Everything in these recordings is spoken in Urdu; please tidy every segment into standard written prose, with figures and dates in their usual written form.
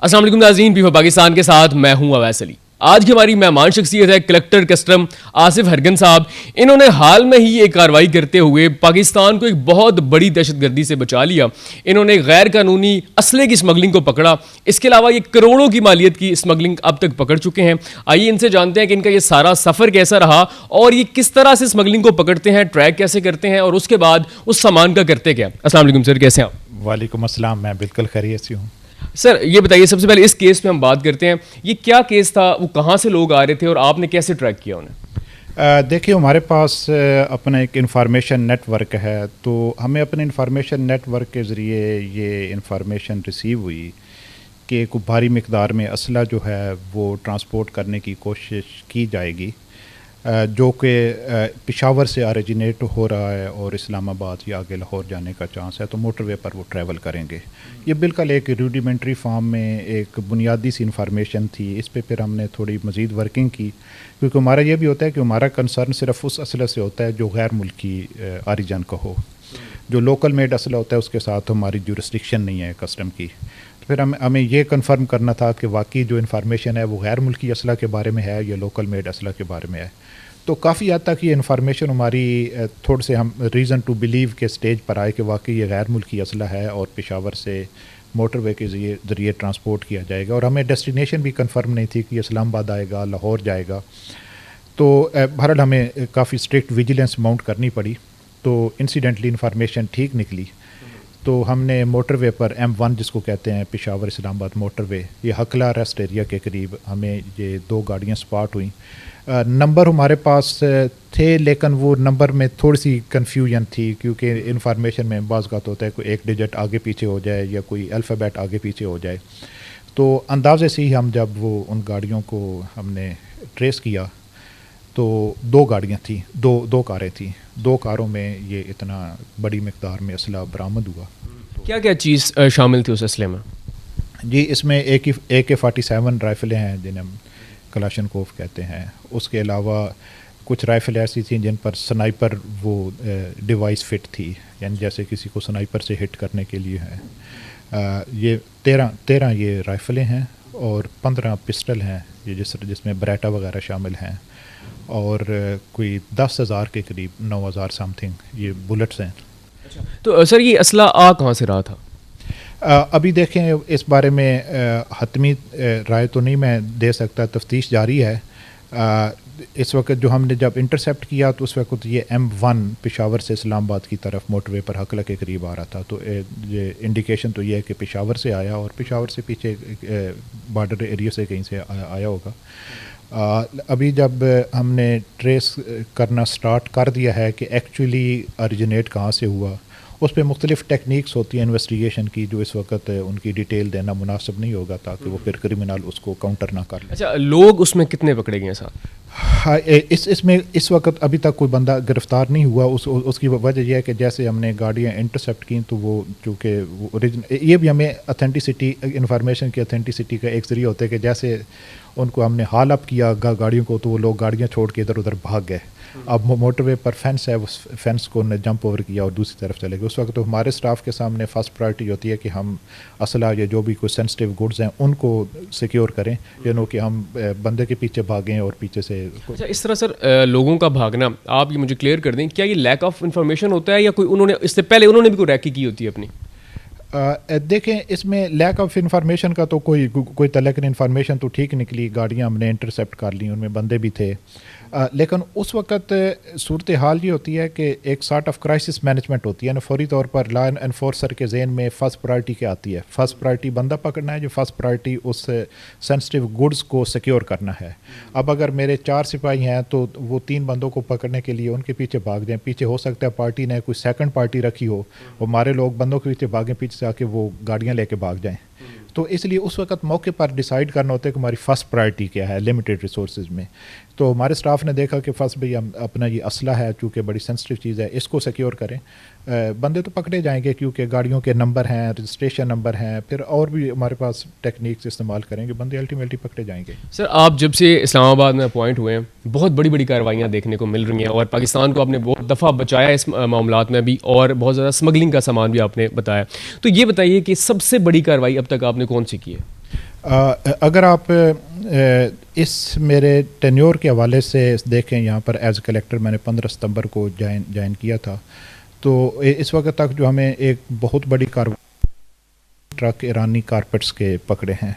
السلام علیکم ناظرین، پی پاکستان کے ساتھ میں ہوں اویس علی۔ آج کی ہماری مہمان شخصیت ہے کلکٹر کسٹم آصف ہرگن صاحب۔ انہوں نے حال میں ہی ایک کارروائی کرتے ہوئے پاکستان کو ایک بہت بڑی دہشت گردی سے بچا لیا۔ انہوں نے غیر قانونی اسلحے کی اسمگلنگ کو پکڑا، اس کے علاوہ یہ کروڑوں کی مالیت کی اسمگلنگ اب تک پکڑ چکے ہیں۔ آئیے ان سے جانتے ہیں کہ ان کا یہ سارا سفر کیسا رہا اور یہ کس طرح سے اسمگلنگ کو پکڑتے ہیں، ٹریک کیسے کرتے ہیں اور اس کے بعد اس سامان کا کرتے کیا۔ السلام علیکم سر، کیسے ہیں آپ؟ وعلیکم السلام، میں بالکل خیریت سے ہوں سر یہ بتائیے، سب سے پہلے اس کیس پہ ہم بات کرتے ہیں، یہ کیا کیس تھا، وہ کہاں سے لوگ آ رہے تھے اور آپ نے کیسے ٹریک کیا انہیں؟ دیکھیے، ہمارے پاس اپنا ایک انفارمیشن نیٹ ورک ہے، تو ہمیں اپنے انفارمیشن نیٹ ورک کے ذریعے یہ انفارمیشن ریسیو ہوئی کہ کوئی بھاری مقدار میں اسلحہ جو ہے وہ ٹرانسپورٹ کرنے کی کوشش کی جائے گی، جو کہ پشاور سے آریجنیٹ ہو رہا ہے اور اسلام آباد یا آگے لاہور جانے کا چانس ہے، تو موٹر وے پر وہ ٹریول کریں گے۔ یہ بالکل ایک روڈیمنٹری فارم میں ایک بنیادی سی انفارمیشن تھی۔ اس پہ پھر ہم نے تھوڑی مزید ورکنگ کی، کیونکہ ہمارا یہ بھی ہوتا ہے کہ ہمارا کنسرن صرف اس اسلحے سے ہوتا ہے جو غیر ملکی آریجن کا ہو۔ جو لوکل میڈ اسلحہ ہوتا ہے اس کے ساتھ ہماری جورسڈکشن نہیں ہے کسٹم کی۔ پھر ہمیں یہ کنفرم کرنا تھا کہ واقعی جو انفارمیشن ہے وہ غیر ملکی اسلحہ کے بارے میں ہے یا لوکل میڈ اسلحہ کے بارے میں ہے۔ تو کافی حد تک یہ انفارمیشن ہماری تھوڑے سے ہم ریزن ٹو بلیو کے سٹیج پر آئے کہ واقعی یہ غیر ملکی اسلحہ ہے اور پشاور سے موٹر وے کے ذریعے ٹرانسپورٹ کیا جائے گا، اور ہمیں ڈیسٹینیشن بھی کنفرم نہیں تھی کہ یہ اسلام آباد آئے گا، لاہور جائے گا۔ تو بہرحال ہمیں کافی اسٹرکٹ ویجیلنس ماؤنٹ کرنی پڑی، تو انسیڈنٹلی انفارمیشن ٹھیک نکلی۔ تو ہم نے موٹر وے پر M1 جس کو کہتے ہیں پشاور اسلام آباد موٹر وے، یہ ہکلا ریسٹ ایریا کے قریب ہمیں یہ 2 گاڑیاں سپاٹ ہوئیں۔ نمبر ہمارے پاس تھے، لیکن وہ نمبر میں تھوڑی سی کنفیوژن تھی، کیونکہ انفارمیشن میں بعض اوقات ہوتا ہے کوئی ایک ڈیجٹ آگے پیچھے ہو جائے یا کوئی الفابیٹ آگے پیچھے ہو جائے۔ تو اندازے سے ہی ہم جب وہ ان گاڑیوں کو ہم نے ٹریس کیا تو 2 گاڑیاں تھیں، دو کاریں تھیں، 2 کاروں میں یہ اتنا بڑی مقدار میں اسلحہ برآمد ہوا۔ کیا کیا چیز شامل تھی اس اسلحے میں؟ جی، اس میں AK-47 رائفلیں ہیں جنہیں ہم کلاشن کوف کہتے ہیں۔ اس کے علاوہ کچھ رائفل ایسی تھیں جن پر سنائپر وہ ڈیوائس فٹ تھی، یعنی جیسے کسی کو سنائپر سے ہٹ کرنے کے لیے ہے۔ یہ 13 یہ رائفلیں ہیں اور 15 پسٹل ہیں، یہ جس میں بریٹا وغیرہ شامل ہیں، اور کوئی 10,000 کے قریب 9,000 سم تھنگ یہ بلٹس ہیں۔ تو سر یہ اسلحہ آ کہاں سے رہا تھا؟ ابھی دیکھیں، اس بارے میں حتمی رائے تو نہیں میں دے سکتا، تفتیش جاری ہے۔ اس وقت جو ہم نے جب انٹرسیپٹ کیا تو اس وقت یہ M1 پشاور سے اسلام آباد کی طرف موٹر وے پر ہکلا کے قریب آ رہا تھا، تو یہ انڈیکیشن تو یہ ہے کہ پشاور سے آیا اور پشاور سے پیچھے بارڈر ایریا سے کہیں سے آیا ہوگا۔ ابھی جب ہم نے ٹریس کرنا سٹارٹ کر دیا ہے کہ ایکچولی اوریجنیٹ کہاں سے ہوا، اس پہ مختلف ٹیکنیکس ہوتی ہیں انویسٹیگیشن کی، جو اس وقت ان کی ڈیٹیل دینا مناسب نہیں ہوگا تاکہ وہ پھر کرمنل اس کو کاؤنٹر نہ کر لیں۔ اچھا، لوگ اس میں کتنے پکڑے گئے ساتھ؟ اس میں اس وقت ابھی تک کوئی بندہ گرفتار نہیں ہوا۔ اس کی وجہ یہ ہے کہ جیسے ہم نے گاڑیاں انٹرسیپٹ کی تو وہ چونکہ یہ بھی ہمیں اتھینٹسٹی، انفارمیشن کی اتھینٹسٹی کا ایک ذریعہ ہوتا ہے کہ جیسے ان کو ہم نے ہال اپ کیا گاڑیوں کو تو وہ لوگ گاڑیاں چھوڑ کے ادھر ادھر بھاگ گئے۔ اب موٹر وے پر فینس ہے، اس فینس کو نے جمپ اوور کیا اور دوسری طرف چلے گئے۔ اس وقت تو ہمارے اسٹاف کے سامنے فرسٹ پرائرٹی ہوتی ہے کہ ہم اسلحہ یا جو بھی کوئی سینسٹیو گڈز ہیں ان کو سیکیور کریں، یعنی کہ ہم بندے کے پیچھے بھاگیں اور پیچھے سے۔ اچھا، اس طرح سر لوگوں کا بھاگنا، آپ یہ مجھے کلیئر کر دیں، کیا یہ لیک آف انفارمیشن ہوتا ہے یا کوئی انہوں نے اس سے پہلے انہوں نے بھی کوئی ریکی کی ہوتی ہے اپنی؟ دیکھیں، اس میں لیک آف انفارمیشن کا تو کوئی لیکن انفارمیشن تو ٹھیک نکلی، گاڑیاں ہم نے انٹرسیپٹ کر لیں، ان میں بندے بھی تھے، لیکن اس وقت صورتحال یہ ہوتی ہے کہ ایک سارٹ آف کرائسس مینجمنٹ ہوتی ہے نا، فوری طور پر لا انفورسر کے ذہن میں فرسٹ پرائرٹی کیا آتی ہے؟ فرسٹ پرائرٹی بندہ پکڑنا ہے، جو فرسٹ پرائرٹی اس سینسٹیو گڈز کو سیکیور کرنا ہے۔ اب اگر میرے 4 سپاہی ہیں تو وہ 3 بندوں کو پکڑنے کے لیے ان کے پیچھے بھاگ جائیں، پیچھے ہو سکتا ہے پارٹی نے کوئی سیکنڈ پارٹی رکھی ہو، وہ ہمارے لوگ بندوں کے پیچھے بھاگیں، پیچھے سے آ کے وہ گاڑیاں لے کے بھاگ جائیں۔ تو اس لیے اس وقت موقع پر ڈیسائیڈ کرنا ہوتا ہے کہ ہماری فرسٹ پرائرٹی کیا ہے لمیٹیڈ ریسورسز میں۔ تو ہمارے اسٹاف نے دیکھا کہ فرسٹ بھائی ہم اپنا یہ اسلحہ ہے چونکہ بڑی سینسٹیو چیز ہے، اس کو سیکیور کریں۔ بندے تو پکڑے جائیں گے کیونکہ گاڑیوں کے نمبر ہیں، رجسٹریشن نمبر ہیں، پھر اور بھی ہمارے پاس ٹیکنیکس استعمال کریں گے، بندے الٹیمیٹلی پکڑے جائیں گے۔ سر آپ جب سے اسلام آباد میں اپوائنٹ ہوئے ہیں، بہت بڑی بڑی کارروائیاں دیکھنے کو مل رہی ہیں اور پاکستان کو آپ نے بہت دفعہ بچایا اس معاملات میں بھی، اور بہت زیادہ اسمگلنگ کا سامان بھی آپ نے بتایا۔ تو یہ بتائیے کہ سب سے بڑی کارروائی اب تک آپ نے کون سی کی ہے؟ اگر آپ اس میرے ٹینیور کے حوالے سے دیکھیں، یہاں پر ایز کلیکٹر میں نے 15 ستمبر کو جوائن کیا تھا، تو اس وقت تک جو ہمیں ایک بہت بڑی ٹرک ایرانی کارپیٹس کے پکڑے ہیں،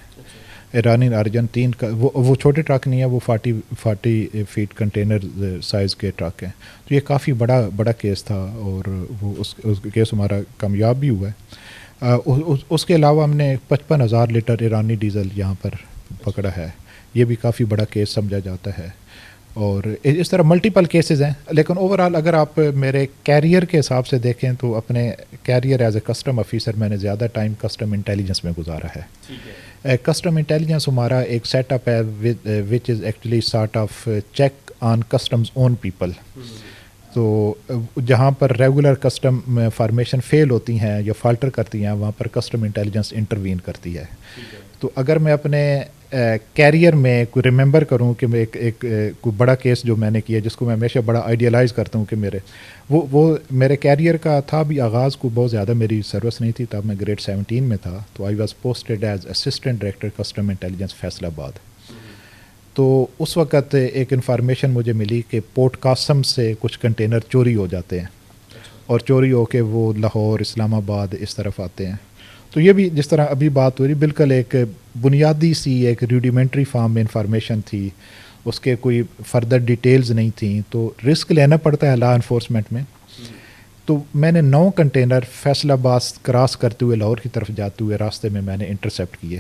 ایرانی ارجنٹین کا، وہ چھوٹے ٹرک نہیں ہے، وہ 40 فیٹ کنٹینر سائز کے ٹرک ہیں. تو یہ کافی بڑا کیس تھا، اور وہ اس کیس ہمارا کامیاب بھی ہوا ہے. اس کے علاوہ ہم نے 55,000 لیٹر ایرانی ڈیزل یہاں پر پکڑا ہے. یہ بھی کافی بڑا کیس سمجھا جاتا ہے. اور اس طرح ملٹیپل کیسز ہیں. لیکن اوورآل اگر آپ میرے کیریئر کے حساب سے دیکھیں تو اپنے career as a custom officer میں نے زیادہ ٹائم کسٹم انٹیلیجنس میں گزارا ہے. کسٹم انٹیلیجنس ہمارا ایک سیٹ اپ ہے which is actually sort of check on customs own people. تو جہاں پر ریگولر کسٹم فارمیشن فیل ہوتی ہیں یا فالٹر کرتی ہیں، وہاں پر کسٹم انٹیلیجنس انٹروین کرتی ہے. تو اگر میں اپنے کیریئر میں کوئی ریممبر کروں کہ میں ایک کوئی بڑا کیس جو میں نے کیا، جس کو میں ہمیشہ بڑا آئیڈیالائز کرتا ہوں کہ وہ میرے کیریئر کا تھا بھی آغاز کو بہت زیادہ میری سروس نہیں تھی، تب میں گریڈ 17 میں تھا. تو I was posted as assistant director custom intelligence Faisal آباد. تو اس وقت ایک انفارمیشن مجھے ملی کہ پورٹ قاسم سے کچھ کنٹینر چوری ہو جاتے ہیں، اور چوری ہو کے وہ لاہور، اسلام آباد اس طرف آتے ہیں. تو یہ بھی جس طرح ابھی بات ہو رہی، بالکل ایک بنیادی سی ایک ریڈیمنٹری فارم میں انفارمیشن تھی، اس کے کوئی فردر ڈیٹیلز نہیں تھیں. تو رسک لینا پڑتا ہے لا انفورسمنٹ میں. تو میں نے 9 کنٹینر فیصل آباد کراس کرتے ہوئے لاہور کی طرف جاتے ہوئے راستے میں نے انٹرسیپٹ کیے.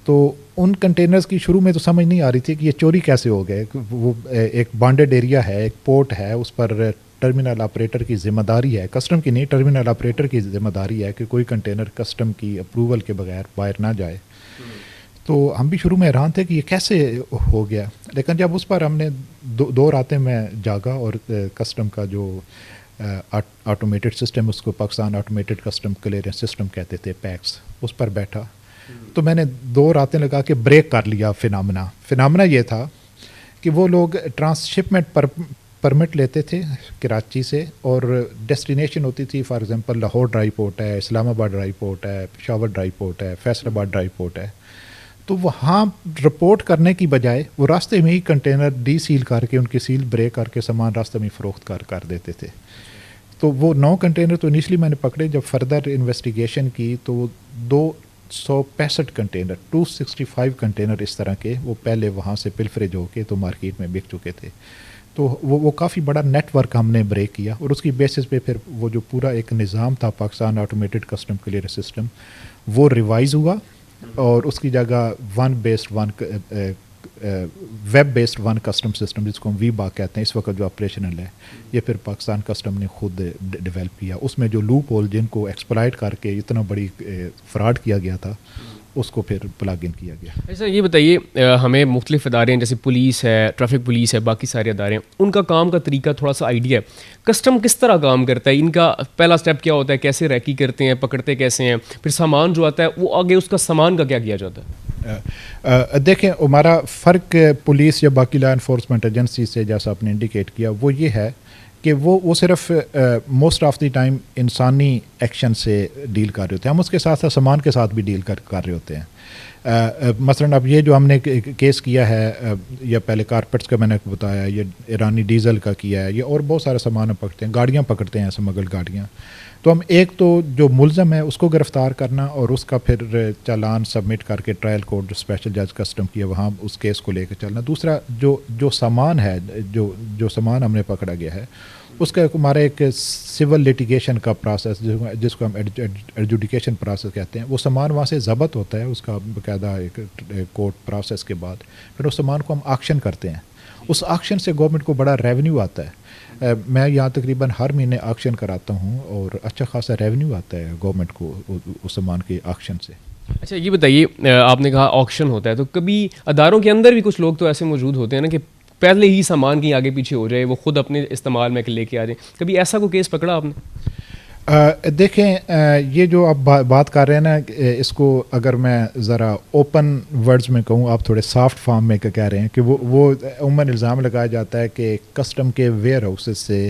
تو ان کنٹینرز کی شروع میں تو سمجھ نہیں آ رہی تھی کہ یہ چوری کیسے ہو گئے. وہ ایک بانڈڈ ایریا ہے، ایک پورٹ ہے، اس پر ٹرمینل آپریٹر کی ذمہ داری ہے، کسٹم کی نہیں، ٹرمینل آپریٹر کی ذمہ داری ہے کہ کوئی کنٹینر کسٹم کی اپروول کے بغیر باہر نہ جائے. تو ہم بھی شروع میں حیران تھے کہ یہ کیسے ہو گیا. لیکن جب اس پر ہم نے 2 راتیں میں جاگا، اور کسٹم کا جو آٹومیٹڈ سسٹم، اس کو Pakistan automated custom clearance system کہتے تھے، پیکس، اس پر بیٹھا. تو میں نے 2 راتیں لگا کے بریک کر لیا فینامنا یہ تھا کہ وہ لوگ ٹرانس شپمنٹ پرمٹ لیتے تھے کراچی سے، اور ڈیسٹینیشن ہوتی تھی for example Lahore dry port ہے، اسلام آباد ڈرائی پورٹ ہے، پشاور ڈرائی پورٹ ہے، فیصل آباد ڈرائی پورٹ ہے. تو وہاں رپورٹ کرنے کی بجائے وہ راستے میں ہی کنٹینر ڈی سیل کر کے، ان کی سیل بریک کر کے سامان راستے میں فروخت کر دیتے تھے. تو وہ 9 کنٹینر تو انیشلی میں نے پکڑے. جب فردر انویسٹیگیشن کی تو وہ 265 کنٹینر 265 کنٹینر اس طرح کے وہ پہلے وہاں سے پلفریج ہو کے تو مارکیٹ میں بک چکے تھے. تو وہ کافی بڑا نیٹ ورک ہم نے بریک کیا، اور اس کی بیسس پہ پھر وہ جو پورا ایک نظام تھا Pakistan automated custom clearance system, وہ ریوائز ہوا، اور اس کی جگہ web based one custom system, جس کو ہم وی با کہتے ہیں، اس وقت جو آپریشنل ہے، یہ پھر پاکستان کسٹم نے خود ڈیولپ کیا. اس میں جو لوپ ہول جن کو ایکسپلائٹ کر کے اتنا بڑی فراڈ کیا گیا تھا، اس کو پھر پلگ ان کیا گیا. ایسا یہ بتائیے، ہمیں مختلف ادارے ہیں جیسے پولیس ہے، ٹریفک پولیس ہے، باقی سارے ادارے ہیں، ان کا کام کا طریقہ تھوڑا سا آئیڈیا ہے. کسٹم کس طرح کام کرتا ہے؟ ان کا پہلا سٹیپ کیا ہوتا ہے؟ کیسے ریکی کرتے ہیں؟ پکڑتے کیسے ہیں؟ پھر سامان جو آتا ہے وہ آگے اس کا سامان کا کیا کیا جاتا ہے؟ دیکھیں، ہمارا فرق پولیس یا باقی لا انفورسمنٹ ایجنسی سے جیسا آپ نے انڈیکیٹ کیا، وہ یہ ہے کہ وہ صرف موسٹ آف دی ٹائم انسانی ایکشن سے ڈیل کر رہے ہوتے ہیں. ہم اس کے ساتھ ساتھ سامان کے ساتھ بھی ڈیل کر رہے ہوتے ہیں. مثلاً اب یہ جو ہم نے کیس کیا ہے، یا پہلے کارپیٹس کا میں نے بتایا، یہ ایرانی ڈیزل کا کیا ہے، یہ اور بہت سارا سامان ہم پکڑتے ہیں، گاڑیاں پکڑتے ہیں، سمگل گاڑیاں. تو ہم ایک تو جو ملزم ہے اس کو گرفتار کرنا، اور اس کا پھر چالان سبمٹ کر کے ٹرائل کورٹ جو اسپیشل جج کسٹم کیا وہاں اس کیس کو لے کے چلنا. دوسرا جو سامان ہے، جو سامان ہم نے پکڑا گیا ہے، اس کا ہمارا ایک سول لیٹیگیشن کا پروسیس جس کو ہم ایڈجوڈیکیشن پروسیس کہتے ہیں، وہ سامان وہاں سے ضبط ہوتا ہے اس کا باقاعدہ ایک کورٹ پروسیس کے بعد. پھر اس سامان کو ہم آکشن کرتے ہیں. اس آکشن سے گورنمنٹ کو بڑا ریونیو آتا ہے. میں یہاں تقریباً ہر مہینے آکشن کراتا ہوں، اور اچھا خاصا ریونیو آتا ہے گورنمنٹ کو اس سامان کے آکشن سے. اچھا یہ بتائیے، آپ نے کہا آکشن ہوتا ہے، تو کبھی اداروں کے اندر بھی کچھ لوگ تو ایسے موجود ہوتے ہیں نا کہ پہلے ہی سامان کہیں آگے پیچھے ہو جائے، وہ خود اپنے استعمال میں لے کے آ جائیں. کبھی ایسا کوئی کیس پکڑا آپ نے؟ دیکھیں، یہ جو آپ بات کر رہے ہیں نا، اس کو اگر میں ذرا اوپن ورڈز میں کہوں، آپ تھوڑے سافٹ فارم میں کہہ رہے ہیں کہ وہ عموماً الزام لگایا جاتا ہے کہ کسٹم کے ویئر ہاؤسز سے